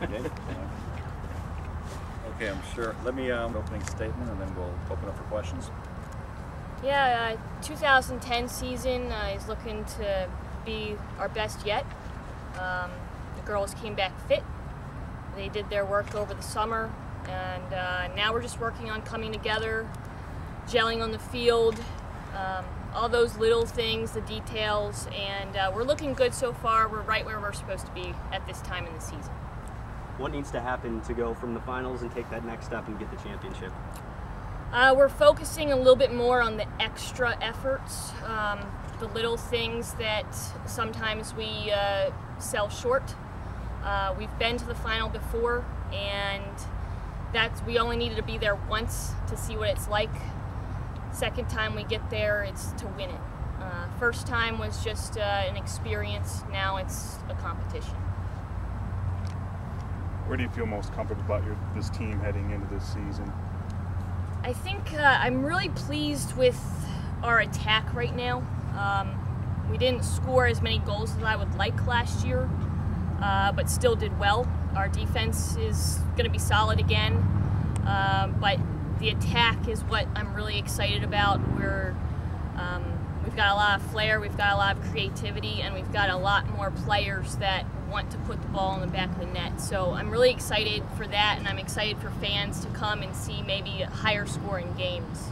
Okay, I'm sure. Let me opening statement, and then we'll open up for questions. Yeah, 2010 season is looking to be our best yet. The girls came back fit. They did their work over the summer, and now we're just working on coming together, gelling on the field, all those little things, the details, and we're looking good so far. We're right where we're supposed to be at this time in the season. What needs to happen to go from the finals and take that next step and get the championship? We're focusing a little bit more on the extra efforts, the little things that sometimes we sell short. We've been to the final before, and we only needed to be there once to see what it's like. Second time we get there, it's to win it. First time was just an experience. Now it's a competition. Where do you feel most comfortable about this team heading into this season? I think I'm really pleased with our attack right now. We didn't score as many goals as I would like last year, but still did well. Our defense is going to be solid again, but the attack is what I'm really excited about. We've got a lot of flair, we've got a lot of creativity, and we've got a lot more players that want to put the ball in the back of the net. So I'm really excited for that, and I'm excited for fans to come and see maybe higher scoring games.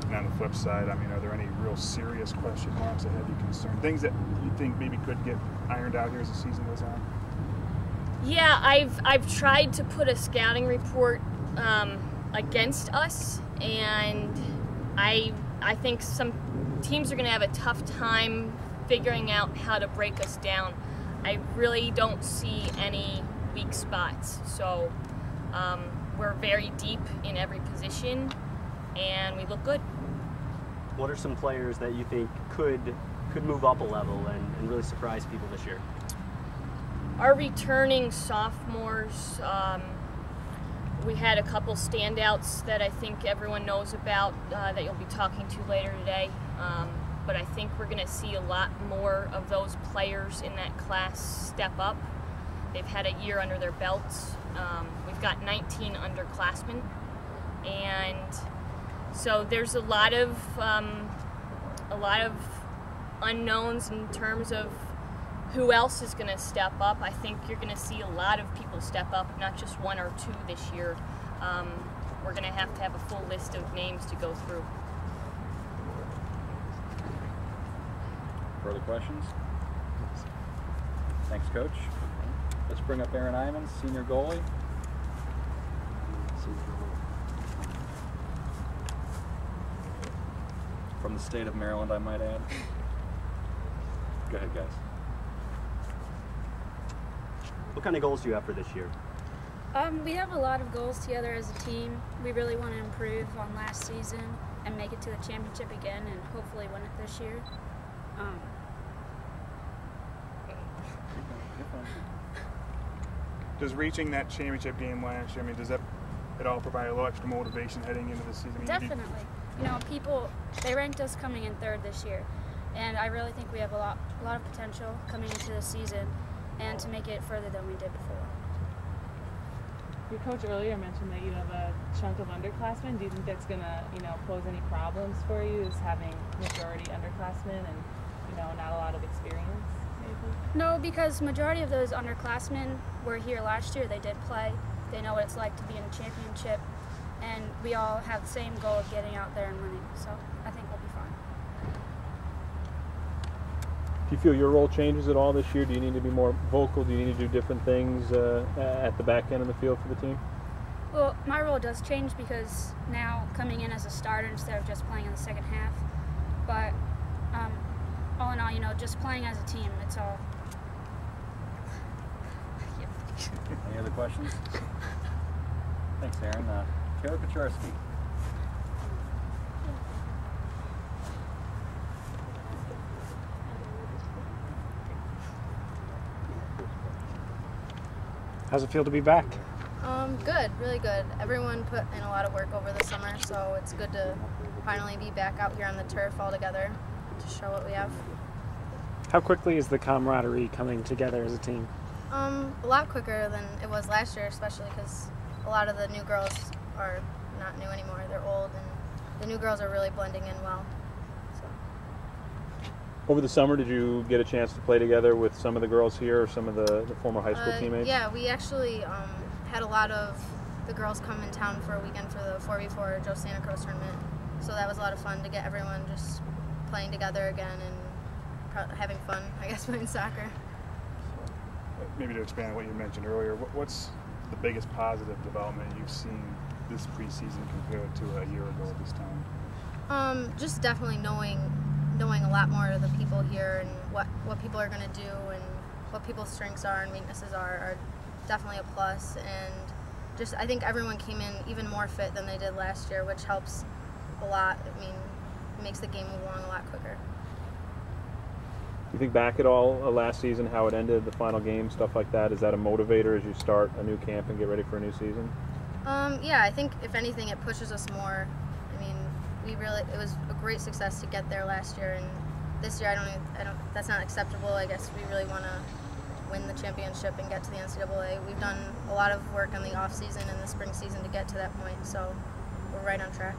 And on the flip side, I mean, are there any real serious question marks that have you concerned? Things that you think maybe could get ironed out here as the season goes on? Yeah, I've tried to put a scouting report against us, and I think some teams are going to have a tough time figuring out how to break us down. I really don't see any weak spots. So we're very deep in every position, and we look good. What are some players that you think could move up a level and really surprise people this year? Our returning sophomores, we had a couple standouts that I think everyone knows about that you'll be talking to later today. But I think we're going to see a lot more of those players in that class step up. They've had a year under their belts. We've got 19 underclassmen, and so there's a lot of unknowns in terms of who else is going to step up. I think you're going to see a lot of people step up, not just one or two this year. We're going to have a full list of names to go through. Further questions? Thanks, Coach. Let's bring up Erin Iman, senior goalie. From the state of Maryland, I might add. Go ahead, guys. What kind of goals do you have for this year? We have a lot of goals together as a team. We really want to improve on last season and make it to the championship again and hopefully win it this year. Does reaching that championship game last year, I mean, does that at all provide a little extra motivation heading into the season? I mean, Definitely. You know, they ranked us coming in third this year, and I really think we have a lot of potential coming into the season and to make it further than we did before. Your coach earlier mentioned that you have a chunk of underclassmen. Do you think that's going to, pose any problems for you, as having majority underclassmen and, not a lot of experience, maybe? No, because majority of those underclassmen were here last year. They did play. They know what it's like to be in a championship, and we all have the same goal of getting out there and winning. So I think we'll be fine. Do you feel your role changes at all this year? Do you need to be more vocal? Do you need to do different things at the back end of the field for the team? Well, my role does change because now coming in as a starter instead of just playing in the second half. But all in all, just playing as a team, it's all. Any other questions? Thanks, Erin. Taylor Kucharski. How's it feel to be back? Good, really good. Everyone put in a lot of work over the summer, so it's good to finally be back out here on the turf all together to show what we have. How quickly is the camaraderie coming together as a team? A lot quicker than it was last year, especially because a lot of the new girls are not new anymore. They're old, and the new girls are really blending in well. So. Over the summer, did you get a chance to play together with some of the girls here or some of the former high school teammates? Yeah, we actually had a lot of the girls come in town for a weekend for the 4v4 Joe Santa Cruz tournament. So that was a lot of fun to get everyone just playing together again and having fun, I guess, playing soccer. Maybe to expand on what you mentioned earlier, what's the biggest positive development you've seen this preseason compared to a year ago at this time? Just definitely knowing a lot more of the people here and what people are going to do and what people's strengths are and weaknesses are definitely a plus. And just I think everyone came in even more fit than they did last year, which helps a lot. I mean, it makes the game move along a lot quicker. You think back at all last season, how it ended, the final game, stuff like that? Is that a motivator as you start a new camp and get ready for a new season? Yeah, I think if anything, it pushes us more. I mean, it was a great success to get there last year, and this year I don't. That's not acceptable. I guess we really want to win the championship and get to the NCAA. We've done a lot of work on the off season and the spring season to get to that point, so we're right on track.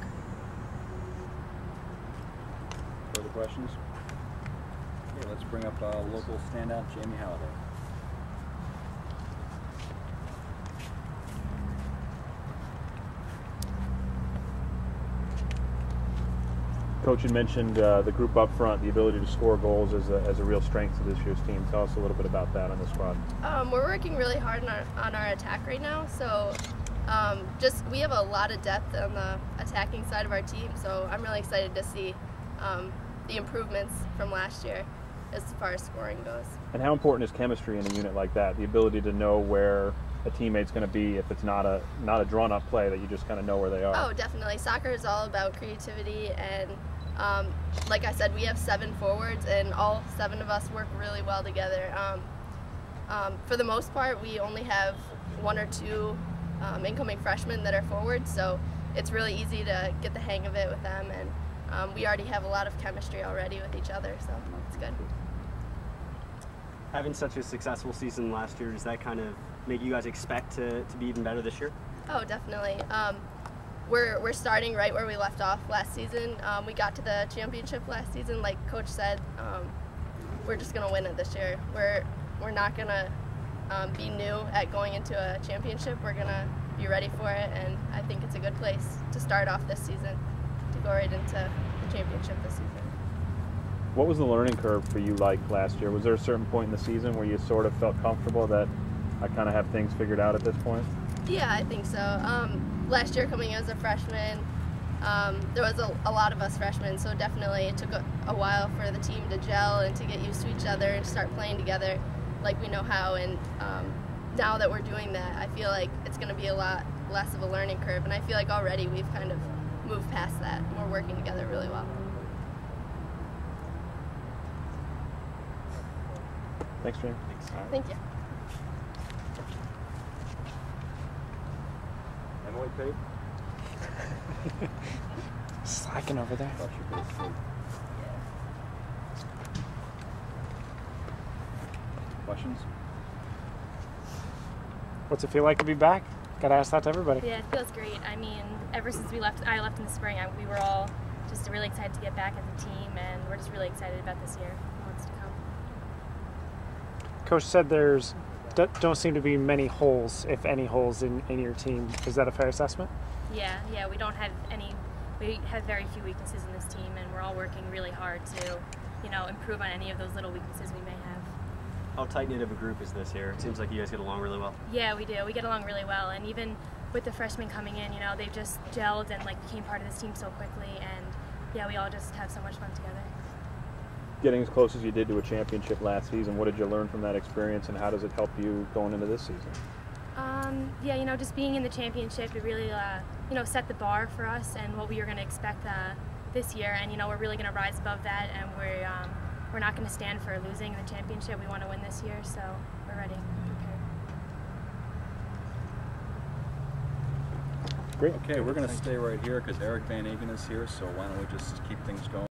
Further questions? Okay, let's bring up local standout Jamie Holliday. Coach had mentioned the group up front, the ability to score goals as a real strength of this year's team. Tell us a little bit about that on the squad. We're working really hard on our attack right now, so we have a lot of depth on the attacking side of our team, so I'm really excited to see the improvements from last year as far as scoring goes. And how important is chemistry in a unit like that? The ability to know where a teammate's going to be if it's not a drawn-up play, that you just kind of know where they are. Oh, definitely. Soccer is all about creativity, and like I said, we have 7 forwards, and all 7 of us work really well together. For the most part, we only have 1 or 2 incoming freshmen that are forwards, so it's really easy to get the hang of it with them, and we already have a lot of chemistry already with each other, so it's good. Having such a successful season last year, does that kind of make you guys expect to be even better this year? Oh, definitely. We're starting right where we left off last season. We got to the championship last season, like Coach said. We're just gonna win it this year. We're not gonna be new at going into a championship. We're gonna be ready for it, and I think it's a good place to start off this season, to go right into the championship this season. What was the learning curve for you like last year? Was there a certain point in the season where you sort of felt comfortable that I kind of have things figured out at this point? Yeah, I think so. Last year coming as a freshman, there was a lot of us freshmen, so definitely it took a while for the team to gel and to get used to each other and start playing together like we know how. And now that we're doing that, I feel like it's going to be a lot less of a learning curve, and I feel like already we've kind of moved past that, and we're working together really well. Thanks, Jamie. Thank you. Emily Pape? Slacking over there. Thought you could sleep. Questions? What's it feel like to be back? Gotta ask that to everybody. Yeah, it feels great. I mean, ever since I left in the spring, we were all just really excited to get back as a team, and we're just really excited about this year and what's to come. Coach said there's don't seem to be many holes, if any holes, in your team. Is that a fair assessment? Yeah, we don't have any. We have very few weaknesses in this team, and we're all working really hard to, improve on any of those little weaknesses we may have. How tight-knit of a group is this here? It seems like you guys get along really well. Yeah, we do. We get along really well, and even with the freshmen coming in, they've just gelled and became part of this team so quickly, and yeah, we all just have so much fun together. Getting as close as you did to a championship last season, what did you learn from that experience, and how does it help you going into this season? Yeah, just being in the championship, it really, set the bar for us and what we were going to expect this year, and we're really going to rise above that, and we're not going to stand for losing the championship. We want to win this year, so we're ready, prepared. Great. Okay, we're going to stay right here because Eric Van Egan is here, so why don't we just keep things going.